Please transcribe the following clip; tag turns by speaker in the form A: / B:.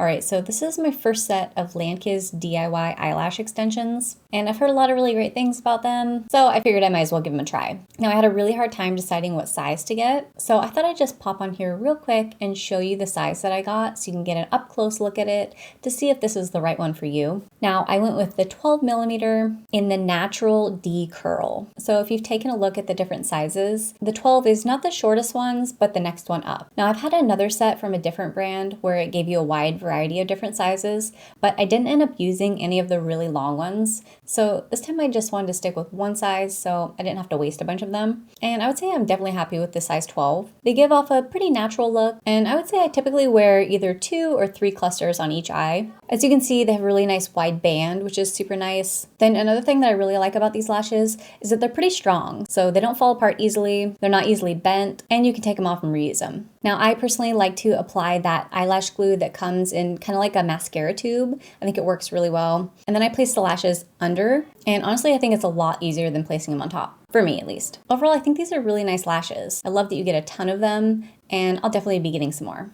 A: All right, so this is my first set of Lankiz DIY eyelash extensions, and I've heard a lot of really great things about them, so I figured I might as well give them a try. Now, I had a really hard time deciding what size to get, so I thought I'd just pop on here real quick and show you the size that I got so you can get an up-close look at it to see if this is the right one for you. Now, I went with the 12mm in the natural D curl. So if you've taken a look at the different sizes, the 12 is not the shortest ones, but the next one up. Now, I've had another set from a different brand where it gave you a wide variety of different sizes, but I didn't end up using any of the really long ones. So this time I just wanted to stick with one size so I didn't have to waste a bunch of them. And I would say I'm definitely happy with the size 12. They give off a pretty natural look, and I would say I typically wear either 2 or 3 clusters on each eye. As you can see, they have a really nice wide band, which is super nice. Then another thing that I really like about these lashes is that they're pretty strong, so they don't fall apart easily, they're not easily bent, and you can take them off and reuse them. Now, I personally like to apply that eyelash glue that comes in kind of like a mascara tube. I think it works really well. And then I place the lashes under, and honestly, I think it's a lot easier than placing them on top. For me, at least. Overall, I think these are really nice lashes. I love that you get a ton of them, and I'll definitely be getting some more.